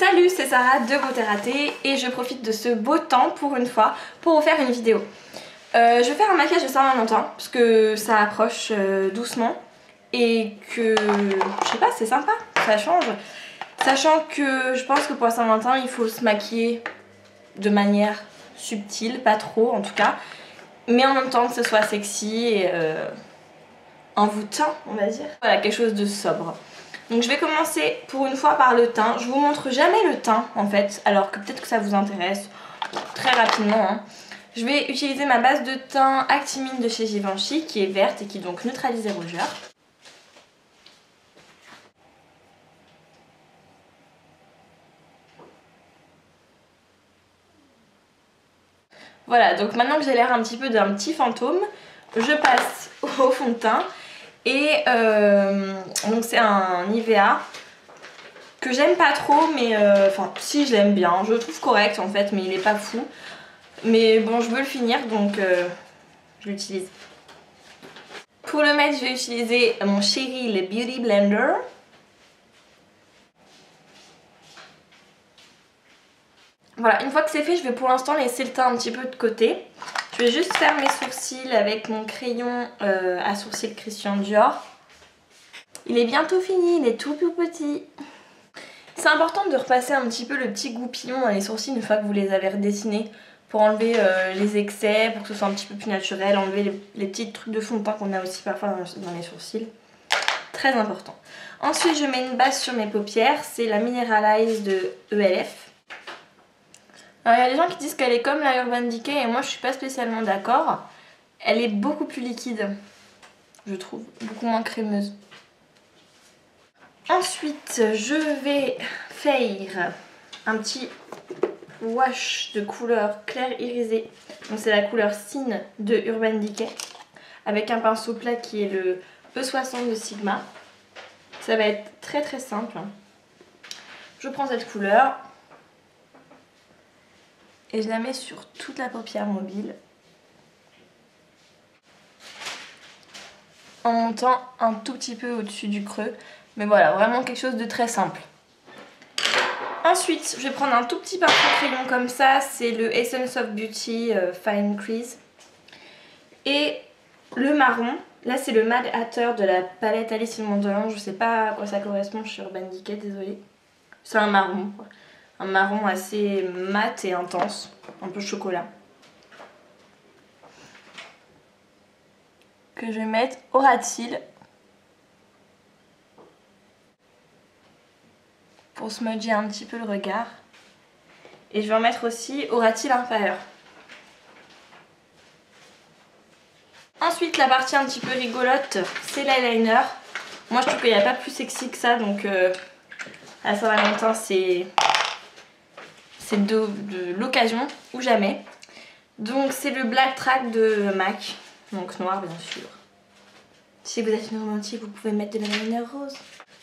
Salut, c'est Sarah de Beauté Ratée et je profite de ce beau temps pour une fois pour vous faire une vidéo. Je vais faire un maquillage de Saint-Valentin parce que ça approche doucement et que, je sais pas, c'est sympa, ça change. Sachant que je pense que pour Saint-Valentin il faut se maquiller de manière subtile, pas trop en tout cas, mais en même temps que ce soit sexy et envoûtant on va dire. Voilà, quelque chose de sobre. Donc je vais commencer pour une fois par le teint. Je vous montre jamais le teint en fait, alors que peut-être que ça vous intéresse très rapidement. Hein. Je vais utiliser ma base de teint Actimine de chez Givenchy qui est verte et qui donc neutralise les rougeurs. Voilà, donc maintenant que j'ai l'air un petit peu d'un petit fantôme, je passe au fond de teint. Et donc c'est un Nivea que j'aime pas trop, mais enfin si, je l'aime bien, je le trouve correct en fait, mais il est pas fou. Mais bon, je veux le finir donc je l'utilise. Pour le mettre, je vais utiliser mon chéri le Beauty Blender. Voilà, une fois que c'est fait, je vais pour l'instant laisser le teint un petit peu de côté. Je vais juste faire mes sourcils avec mon crayon à sourcils Christian Dior. Il est bientôt fini, il est tout petit. C'est important de repasser un petit peu le petit goupillon dans les sourcils une fois que vous les avez redessinés pour enlever les excès, pour que ce soit un petit peu plus naturel, enlever les petits trucs de fond de teint qu'on a aussi parfois dans les sourcils. Très important. Ensuite, je mets une base sur mes paupières, c'est la Mineralize de ELF. Alors il y a des gens qui disent qu'elle est comme la Urban Decay et moi je suis pas spécialement d'accord. Elle est beaucoup plus liquide, je trouve, beaucoup moins crémeuse. Ensuite je vais faire un petit wash de couleur clair irisé. Donc c'est la couleur Sin de Urban Decay avec un pinceau plat qui est le E60 de Sigma. Ça va être très très simple. Je prends cette couleur et je la mets sur toute la paupière mobile en montant un tout petit peu au-dessus du creux. Mais voilà, vraiment quelque chose de très simple. Ensuite, je vais prendre un tout petit pinceau crayon comme ça. C'est le Essence of Beauty Fine Crease. Et le marron. Là, c'est le Mad Hatter de la palette Alice in Wonderland. Je sais pas à quoi ça correspond sur Urban Decay, désolée. C'est un marron, quoi. Un marron assez mat et intense, un peu chocolat. Que je vais mettre au ras de cils. Pour smudger un petit peu le regard. Et je vais en mettre aussi au ras de cils inférieur. Ensuite, la partie un petit peu rigolote, c'est l'eyeliner. Moi, je trouve qu'il n'y a pas plus sexy que ça, donc à Saint-Valentin, c'est de l'occasion ou jamais. Donc, c'est le Black Track de MAC, donc noir bien sûr. Si vous êtes une romantique, vous pouvez mettre de l'eyeliner rose.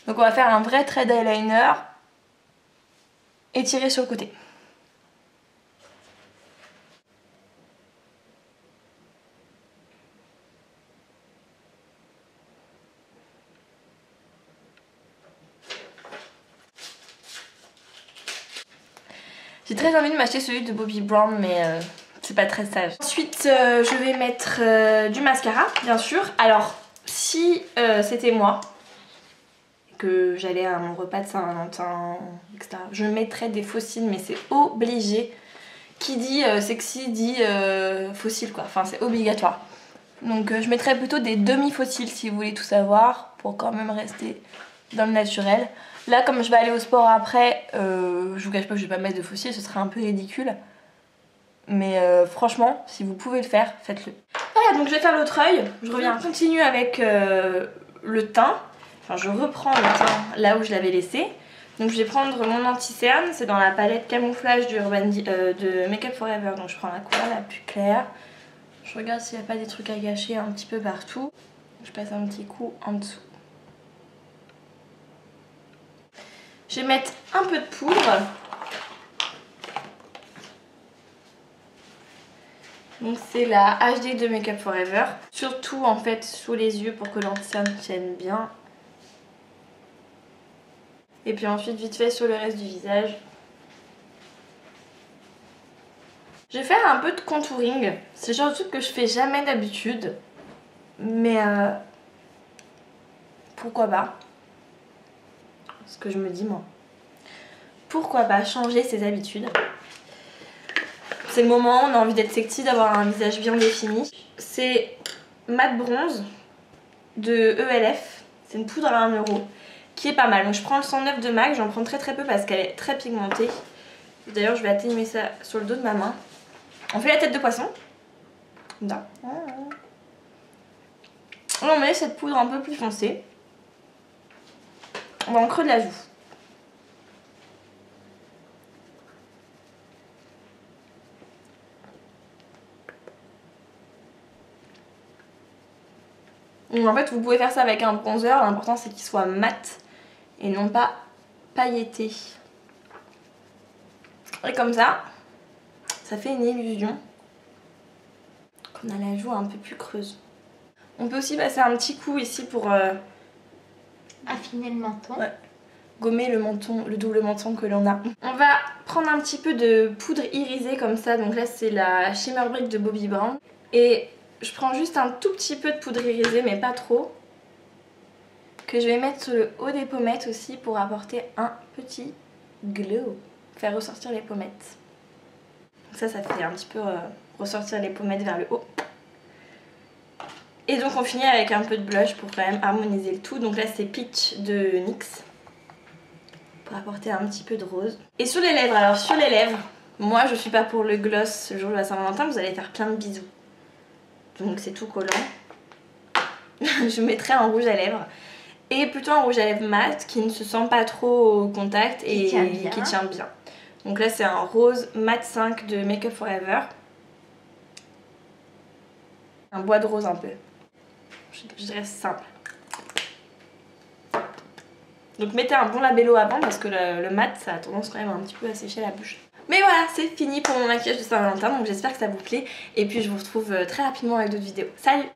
Donc, on va faire un vrai trait d'eyeliner et tirer sur le côté. J'ai très envie de m'acheter celui de Bobbi Brown, mais c'est pas très sage. Ensuite, je vais mettre du mascara, bien sûr. Alors, si c'était moi, que j'allais à mon repas de Saint-Valentin, etc., je mettrais des faux cils, mais c'est obligé. Qui dit sexy dit faux cils, quoi. Enfin, c'est obligatoire. Donc, je mettrais plutôt des demi-faux cils, si vous voulez tout savoir, pour quand même rester dans le naturel. Là, comme je vais aller au sport après, je vous cache pas que je vais pas mettre de faux cils, ce serait un peu ridicule. Mais franchement, si vous pouvez le faire, faites-le. Voilà, donc je vais faire l'autre œil. Je reviens, continue avec le teint. Enfin, je reprends le teint là où je l'avais laissé. Donc je vais prendre mon anti-cerne, c'est dans la palette camouflage de Make Up For Ever. Donc je prends la couleur la plus claire. Je regarde s'il n'y a pas des trucs à gâcher un petit peu partout. Je passe un petit coup en dessous. Je vais mettre un peu de poudre. Donc c'est la HD de Make Up For Ever. Surtout en fait sous les yeux pour que l'anti-cerne tienne bien. Et puis ensuite vite fait sur le reste du visage. Je vais faire un peu de contouring. C'est le genre de truc que je fais jamais d'habitude. Mais pourquoi pas? Ce que je me dis moi. Pourquoi pas changer ses habitudes? C'est le moment où on a envie d'être sexy, d'avoir un visage bien défini. C'est Matte Bronze de ELF. C'est une poudre à 1 € qui est pas mal. Donc je prends le 109 de MAC, j'en prends très peu parce qu'elle est très pigmentée. D'ailleurs je vais atténuer ça sur le dos de ma main. On fait la tête de poisson. Là. On met cette poudre un peu plus foncée. On va en creux de la joue. Donc en fait vous pouvez faire ça avec un bronzer, l'important c'est qu'il soit mat et non pas pailleté. Et comme ça fait une illusion qu'on a la joue un peu plus creuse. On peut aussi passer un petit coup ici pour affiner le menton. Ouais. Gommer le menton, le double menton que l'on a. On va prendre un petit peu de poudre irisée comme ça, donc là c'est la Shimmer Brick de Bobbi Brown. Et je prends juste un tout petit peu de poudre irisée, mais pas trop, que je vais mettre sur le haut des pommettes aussi pour apporter un petit glow, faire ressortir les pommettes. Ça fait un petit peu ressortir les pommettes vers le haut. Et donc on finit avec un peu de blush pour quand même harmoniser le tout. Donc là c'est Peach de NYX pour apporter un petit peu de rose. Et sur les lèvres, alors sur les lèvres, moi je suis pas pour le gloss le jour de la Saint-Valentin, vous allez faire plein de bisous. Donc c'est tout collant. Je mettrai un rouge à lèvres. Et plutôt un rouge à lèvres mat qui ne se sent pas trop au contact et qui tient bien. Donc là c'est un rose mat 5 de Make Up For Ever. Un bois de rose un peu. Je dirais simple. Donc mettez un bon labello avant parce que le mat ça a tendance quand même un petit peu à sécher la bouche. Mais voilà, c'est fini pour mon maquillage de Saint-Valentin, donc j'espère que ça vous plaît. Et puis je vous retrouve très rapidement avec d'autres vidéos. Salut!